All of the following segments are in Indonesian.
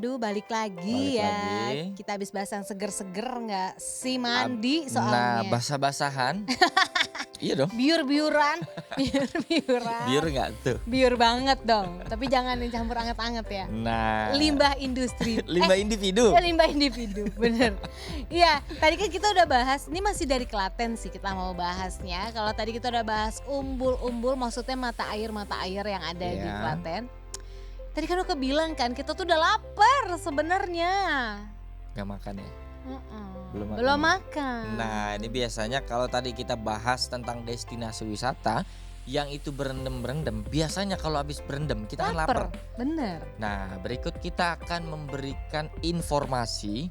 Aduh balik Balik lagi ya. lagi. Kita habis bahas yang seger-seger nggak sih mandi Nah, soalnya. basah-basahan. Iya dong. Biur-biuran. Biur Biur-biuran. nggak tuh? Biur banget dong. Tapi jangan dicampur anget-anget ya. Nah, Limbah industri. limbah individu. Ya, limbah individu, bener. Iya, tadi kan kita udah bahas, ini masih dari Klaten sih kita mau bahasnya. Kalau tadi kita udah bahas umbul-umbul, maksudnya mata air yang ada di Iya. Klaten. Tadi kan udah bilang kan, kita tuh udah lapar sebenarnya. Nggak makan ya? Belum makan. Belum makan. Nah, ini biasanya kalau tadi kita bahas tentang destinasi wisata yang itu berendam-berendam, biasanya kalau habis berendam kita kan lapar. Bener. Nah, berikut kita akan memberikan informasi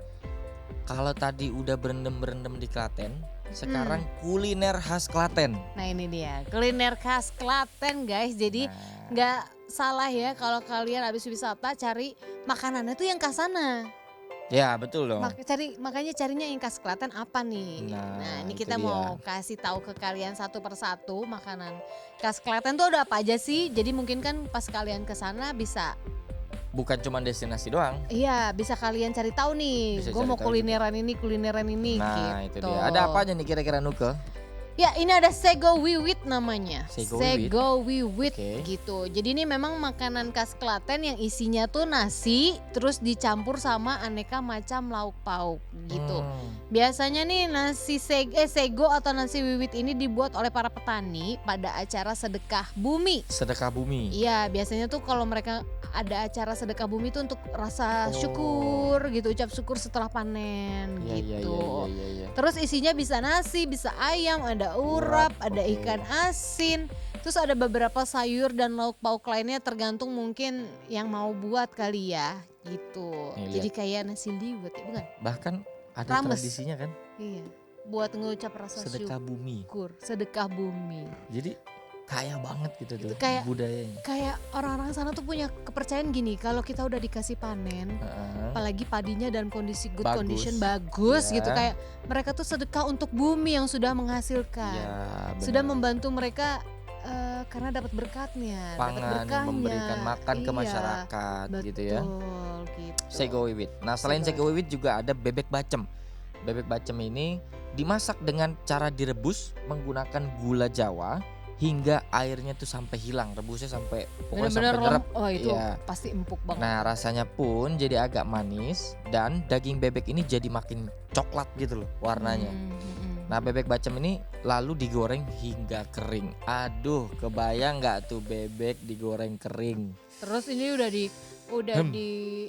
kalau tadi udah berendam-berendam di Klaten, sekarang kuliner khas Klaten. Nah ini dia, kuliner khas Klaten guys. Jadi Nah, nggak salah ya kalau kalian habis wisata cari makanannya tuh yang khas sana. ya betul dong. Makanya carinya yang khas Klaten apa nih? Nah, Nah ini itu kita dia. mau kasih tahu ke kalian satu persatu makanan khas Klaten tuh ada apa aja sih. Jadi mungkin kan pas kalian ke sana bisa, Bukan cuma destinasi doang. iya bisa kalian cari tahu nih. Bisa Gue cari mau tahu kulineran ini Nah, gitu. itu dia. Ada apa aja nih kira-kira Nuke? Ya ini ada Sego Wiwit namanya. Sego Wiwit Oke. gitu. Jadi ini memang makanan khas Klaten yang isinya tuh nasi terus dicampur sama aneka macam lauk pauk gitu. Biasanya nih sego atau nasi wiwit ini dibuat oleh para petani pada acara sedekah bumi. Sedekah bumi. Iya, biasanya tuh kalau mereka ada acara sedekah bumi itu untuk rasa Oh. syukur gitu, ucap syukur setelah panen Iya, iya, gitu. iya. Terus isinya bisa nasi, bisa ayam, ada urap, ada oke. ikan asin. Terus ada beberapa sayur dan lauk pauk lainnya tergantung mungkin yang mau buat kali ya gitu. Nih, Jadi kayak nasi liwet ya bukan? Bahkan ada Rames. tradisinya kan, Iya. Buat ngucap rasa sedekah bumi. syukur, sedekah bumi. Jadi kaya banget gitu Itu tuh kayak- budayanya. Kayak orang-orang sana tuh punya kepercayaan gini, kalau kita udah dikasih panen, Heeh. apalagi padinya dalam kondisi good Bagus. condition bagus Ya. gitu, kayak mereka tuh sedekah untuk bumi yang sudah menghasilkan. Ya, Sudah benar. membantu mereka karena dapat berkatnya, dapat Pangan, berkahnya. memberikan makan ke Iya, masyarakat gitu ya. Betul gitu. Sego wiwit. Nah, selain Sego sego wiwit juga ada bebek bacem. Bebek bacem ini dimasak dengan cara direbus menggunakan gula Jawa hingga airnya tuh sampai hilang, rebusnya sampai pokoknya Bener-bener sampai nyerap. oh itu Iya. pasti empuk banget. Nah, rasanya pun jadi agak manis dan daging bebek ini jadi makin coklat gitu loh warnanya. Nah, bebek bacem ini lalu digoreng hingga kering. Aduh, kebayang nggak tuh bebek digoreng kering? Terus ini udah di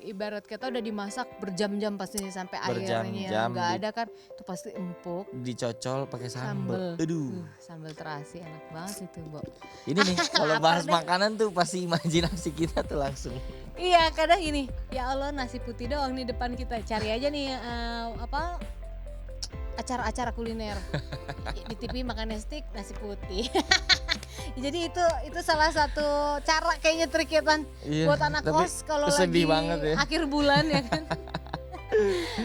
ibarat kata udah dimasak berjam-jam pastinya sampai airnya Berjam-jam nggak ada kan, itu pasti empuk. Dicocol pakai Sambel. sambal. Aduh. Sambal terasi enak banget itu, Bo. Ini nih kalau Lapar bahas deh. makanan tuh pasti imajinasi kita tuh langsung. Iya, kadang gini, ya Allah nasi putih doang nih depan kita. Cari aja nih acara-acara kuliner. Di TV makannya steak, nasi putih. Jadi itu salah satu cara kayaknya trik ya Tan, Iya, buat anak tapi kos kalau lagi sedih banget ya. akhir bulan ya kan.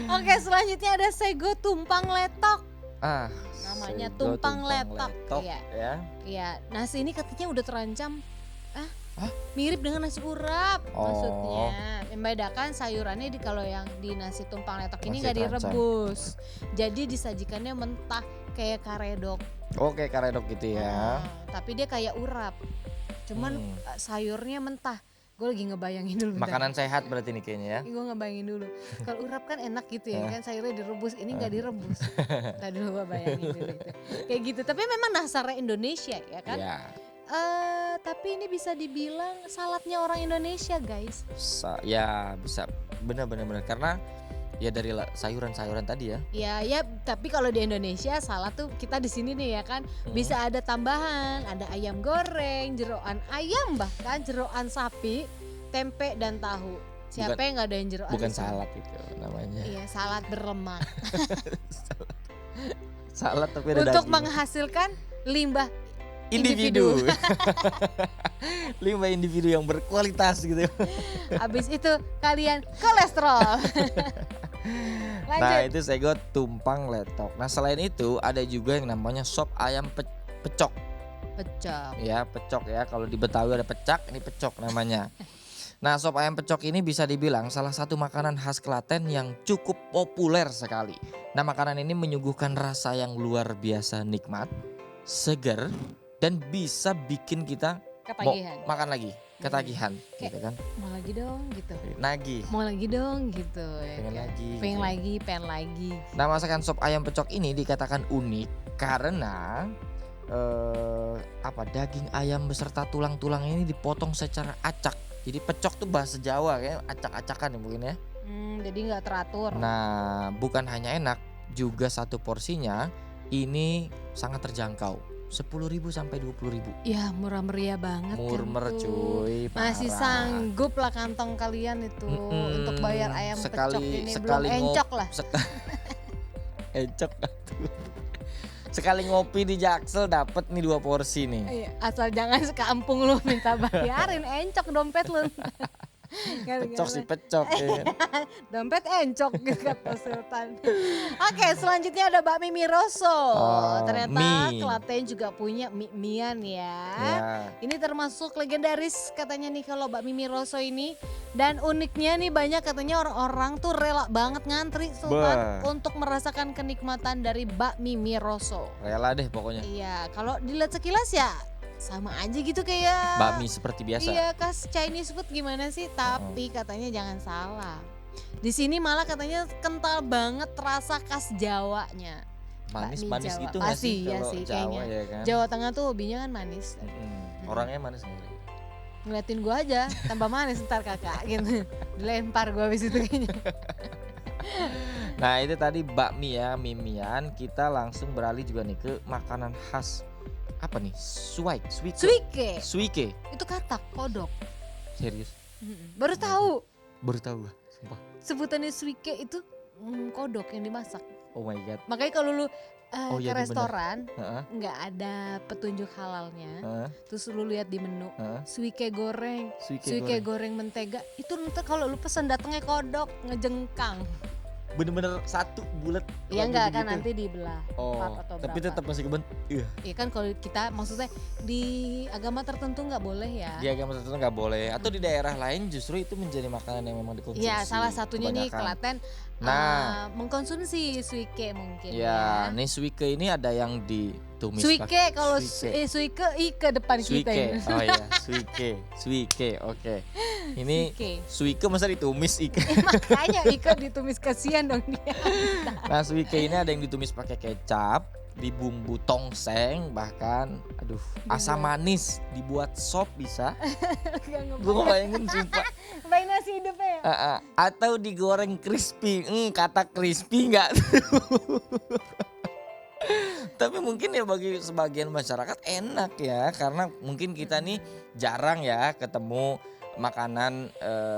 Oke, selanjutnya ada sego tumpang letok. Namanya sego tumpang letok. Iya. ya. Iya, nasi ini katanya udah terancam mirip dengan nasi urap maksudnya. Membedakan sayurannya kalau yang di nasi tumpang letok ini Masih nggak terancam. direbus. Jadi disajikannya mentah kayak karedok. Oke, karedok gitu ya. Tapi dia kayak urap. Cuman sayurnya mentah. Gue lagi ngebayangin dulu. Makanan sehat berarti nih kayaknya ya. Gue ngebayangin dulu. Kalau urap kan enak gitu ya kan, sayurnya direbus. Ini nggak direbus. Tadi dulu gue bayangin dulu itu. Kayak gitu. Tapi memang dasarnya Indonesia ya kan. Ya. Tapi ini bisa dibilang saladnya orang Indonesia guys. Ya bisa benar karena ya dari sayuran-sayuran tadi ya. Ya, tapi kalau di Indonesia salad tuh kita di sini nih ya kan bisa ada tambahan, ada ayam goreng, jeroan ayam bahkan jeroan sapi, tempe dan tahu. Siapa yang nggak ada yang jeroan? Bukan di sana? salad itu namanya. Iya, salad berlemak. Salad tapi ada Untuk daging. menghasilkan limbah individu. Limbah individu yang berkualitas gitu. Habis itu kalian kolesterol. Nah, Lanjut. itu sego tumpang letok. Nah, selain itu ada juga yang namanya sop ayam pecok. Pecel. Ya, pecok ya. Kalau di Betawi ada pecak, ini pecok namanya. Nah, sop ayam pecok ini bisa dibilang salah satu makanan khas Klaten yang cukup populer sekali. Nah, makanan ini menyuguhkan rasa yang luar biasa nikmat, seger, dan bisa bikin kita mau Ketagihan. makan lagi, ketagihan, Kayak- gitu kan? Mau lagi dong gitu. Nagih, Mau lagi dong gitu. Ya pengen kan? lagi. Pengen gitu. lagi, pengen lagi. Nah, masakan sop ayam pecok ini dikatakan unik karena daging ayam beserta tulang-tulang ini dipotong secara acak. Jadi pecok tuh bahasa Jawa kayak acak-acakan ya mungkin ya. Jadi nggak teratur. Nah, bukan hanya enak, juga satu porsinya ini sangat terjangkau. 10.000 sampai 20.000. Ya murah meriah banget Murmer kan tuh. cuy, Masih parah. sanggup lah kantong kalian itu untuk bayar ayam pecok ini. Belum sekali encok lah. Encok tuh. Sekali ngopi di Jaksel dapat nih 2 porsi nih. Iya, asal jangan sekampung lu minta bayarin encok dompet lu. Pecok sih pecok ya. Dompet encok gitu kata Sultan. Oke, selanjutnya ada bakmi Miroso. Oh, Ternyata mie. Klaten juga punya mie-mian ya. Ya. Ini termasuk legendaris katanya nih kalau bakmi Miroso ini. Dan uniknya nih banyak katanya orang-orang tuh rela banget ngantri Sultan untuk merasakan kenikmatan dari bakmi Miroso. Rela deh pokoknya. Iya, kalau dilihat sekilas ya sama aja gitu kayak Bakmi seperti biasa. Iya, khas Chinese food gimana sih? Tapi katanya jangan salah. Di sini malah katanya kental banget rasa khas Jawanya. Manis-manis Jawa. gitu nggak Pasti, sih ya kalau sih, Jawa kayaknya. ya kan? Jawa Tengah tuh hobinya kan manis. Orangnya manis nggak? Ngeliatin gua aja tambah manis ntar kakak gitu. Dilempar gua habis itu kayaknya. Nah itu tadi bakmi ya, mimian. Kita langsung beralih juga nih ke makanan khas apa nih? Suike. Suike. Suike. Itu katak, kodok. Serius? Baru tahu. Baru tahu gua, sumpah. Sebutannya suike itu kodok yang dimasak. Oh my god. Makanya kalau lu Oh, ke iya, bener. restoran Heeh, nggak ada petunjuk halalnya, heeh, terus lu lihat di menu heeh. suike goreng, Suike suike goreng. goreng mentega, itu ntar kalau lu pesen datangnya kodok ngejengkang. Bener-bener satu bulat. Iya lagi enggak kan begitu. nanti dibelah Oh, empat atau tapi berapa. tetap masih keben. Iya. Iya kan kalau kita maksudnya di agama tertentu nggak boleh ya. Di agama tertentu nggak boleh. Atau di daerah lain justru itu menjadi makanan yang memang dikonsumsi. Iya, salah satunya nih kebanyakan. Klaten Nah. mengkonsumsi suike mungkin Ya, ya. nih suike ini ada yang ditumis Suike kalau suike. suike ke depan kita Suike. ini. Oh iya, suike. Oke. Ini Suike. suike masa ditumis ike. Makanya Ike ditumis kasihan dong dia. Nah, suike ini ada yang ditumis pakai kecap, dibumbu tongseng, bahkan asam manis, dibuat sop bisa. Gak Gue ngebayangin sumpah. Bayang nasi hidupnya ya. Atau digoreng crispy. Kata crispy nggak? Tapi mungkin ya bagi sebagian masyarakat enak ya, karena mungkin kita nih jarang ya ketemu makanan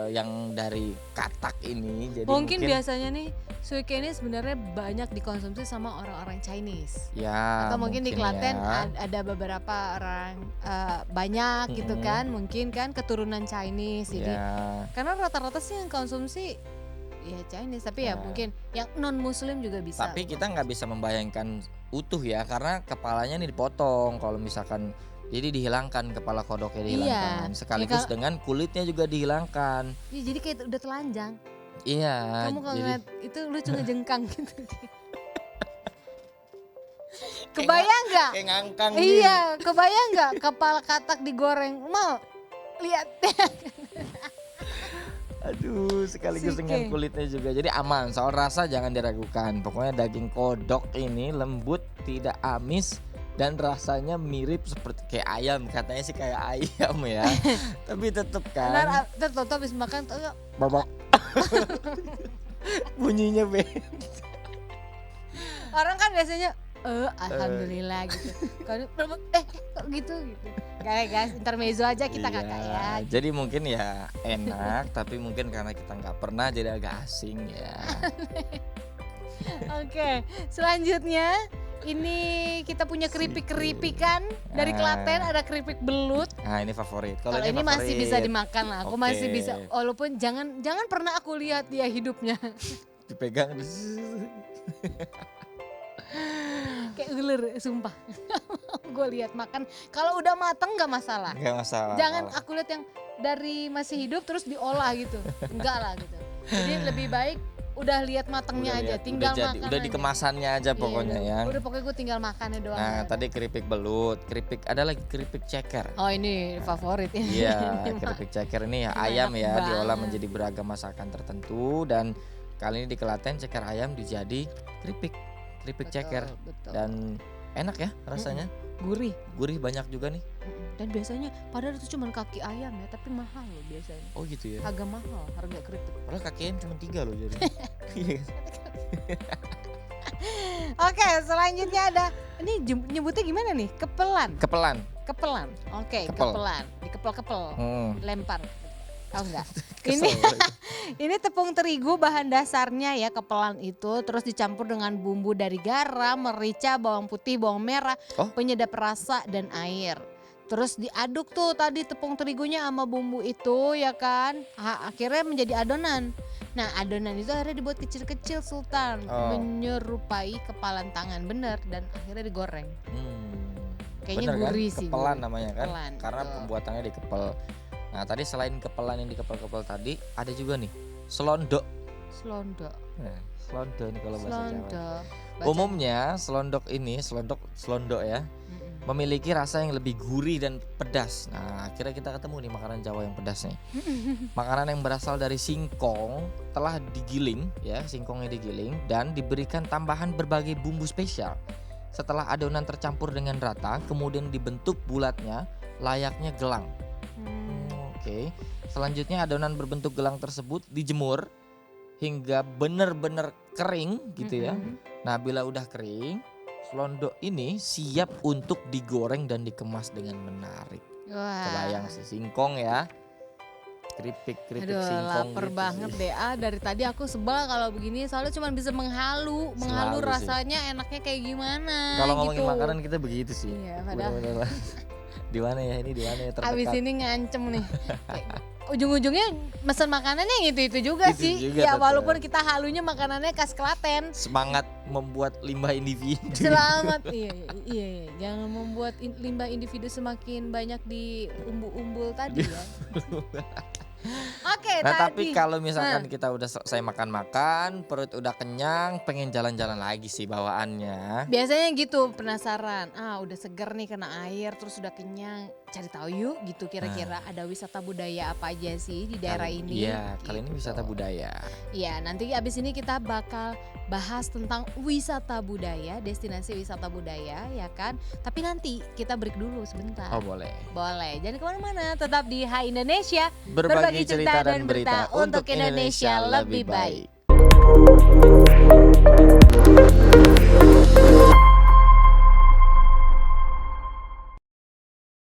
yang dari katak ini. Jadi Mungkin biasanya nih suike ini sebenarnya banyak dikonsumsi sama orang-orang Chinese. ya Atau mungkin di Klaten ya. ada beberapa orang banyak gitu kan, mungkin kan keturunan Chinese. Jadi Ya. karena rata-rata sih yang konsumsi ya Chinese, tapi ya Ya. mungkin yang non Muslim juga bisa. Tapi kita nggak bisa membayangkan utuh ya, karena kepalanya nih dipotong. Kalau misalkan jadi dihilangkan, kepala kodoknya dihilangkan, sekaligus Ya, dengan kulitnya juga dihilangkan. ya, jadi kayak udah telanjang. Iya. Kamu kalau jadi ngeliat itu lucu ngejengkang gitu. Kebayang nggak? kayak ngangkang. Iya, kebayang nggak kepala katak digoreng? Mau lihat? Aduh, sekaligus Suike. dengan kulitnya juga. Jadi aman, soal rasa jangan diragukan. Pokoknya daging kodok ini lembut, tidak amis, dan rasanya mirip seperti kayak ayam. Katanya sih kayak ayam ya. Tapi tetep kan Ntar tertutup habis makan tuh babak. Bunyinya beda. orang kan biasanya alhamdulillah gitu. Kalau kok gitu. Kayak guys, intermezzo aja kita Iya, kakak ya. jadi mungkin ya enak, tapi mungkin karena kita nggak pernah jadi agak asing ya. Oke, selanjutnya ini kita punya keripik-keripikan dari Klaten, ada keripik belut. Nah ini favorit. Kalau ini masih bisa dimakan lah, aku masih Oke. bisa. Walaupun jangan pernah aku lihat dia hidupnya. dipegang. Kayak ular, sumpah. Gue lihat makan, kalau udah mateng nggak masalah. Nggak masalah. Jangan aku lihat yang dari masih hidup terus diolah gitu, enggak lah gitu. Jadi lebih baik udah lihat matengnya Udah aja, lihat, tinggal udah makan udah aja. di kemasannya aja Iya, pokoknya ya. Udah pokoknya gue tinggal makannya doang. Nah, ya. tadi keripik belut, ada lagi keripik ceker. Oh ini favorit ya. Iya, keripik ceker ini ya Ini ayam enak ya diolah banget. menjadi beragam masakan tertentu dan kali ini di Klaten ceker ayam dijadi keripik ceker Betul. dan enak ya rasanya. Gurih. Gurih banyak juga nih. Dan biasanya padahal itu cuma kaki ayam ya, tapi mahal loh biasanya. Oh gitu ya. Agak mahal harga keripik. Padahal kaki ayam cuma 3 loh jadi. Iya kan? Oke, selanjutnya ada ini nyebutnya gimana nih? Kepelan. Kepelan. Oke, Kepel. kepelan. Dikepel-kepel. Lempar. Tahu enggak? Kesel. Ini tepung terigu bahan dasarnya ya kepelan itu, terus dicampur dengan bumbu dari garam, merica, bawang putih, bawang merah, Oh. penyedap rasa dan air. Terus diaduk tuh tadi tepung terigunya sama bumbu itu ya kan. Akhirnya menjadi adonan. Nah adonan itu akhirnya dibuat kecil-kecil Sultan, Oh. menyerupai kepalan tangan bener dan akhirnya digoreng. Kayaknya Bener kan? gurih sih. Kepelan gurih. namanya kan. Kepelan, Karena betul. pembuatannya dikepel. Nah, tadi selain kepelan yang dikepel-kepel tadi, ada juga nih selondok. Selondok. Nah, selondok ini kalau bahasa Jawa. Selondok. Umumnya selondok ya, memiliki rasa yang lebih gurih dan pedas. Nah, akhirnya kita ketemu nih makanan Jawa yang pedas nih. Makanan yang berasal dari singkong telah digiling ya, singkongnya digiling dan diberikan tambahan berbagai bumbu spesial. Setelah adonan tercampur dengan rata, kemudian dibentuk bulatnya layaknya gelang. Oke. Selanjutnya adonan berbentuk gelang tersebut dijemur hingga benar-benar kering gitu ya. Nah, bila udah kering, selondok ini siap untuk digoreng dan dikemas dengan menarik. Wah. Kebayang sih singkong ya. Keripik Aduh, singkong lapar gitu banget sih. deh. Dari tadi aku sebel kalau begini soalnya cuma bisa menghalu Selalu sih. rasanya enaknya kayak gimana Kalau gitu. ngomongin makanan kita begitu sih. Iya, padahal Bener-bener. Di mana ya ini, di mana ya terdekat. abis ini ngancem nih. Kayak ujung-ujungnya mesen makanannya yang itu juga Itu sih. juga Ya tetep. walaupun kita halunya makanannya khas Klaten. Semangat membuat limbah individu. Selamat iya. Jangan membuat limbah individu semakin banyak di umbul tadi ya. Oke, Nah, tadi. tapi kalau misalkan kita udah selesai makan-makan, perut udah kenyang, pengen jalan-jalan lagi sih bawaannya. Biasanya gitu penasaran, udah seger nih kena air terus udah kenyang, cari tahu yuk gitu kira-kira ada wisata budaya apa aja sih di daerah ini. Iya, kali ini gitu. wisata budaya. Iya, nanti abis ini kita bakal bahas tentang wisata budaya, destinasi wisata budaya ya kan. Tapi nanti kita break dulu sebentar. Oh, boleh. Boleh, jangan kemana-mana, tetap di Hai Indonesia. Berbagi cerita dan berita untuk Indonesia lebih baik.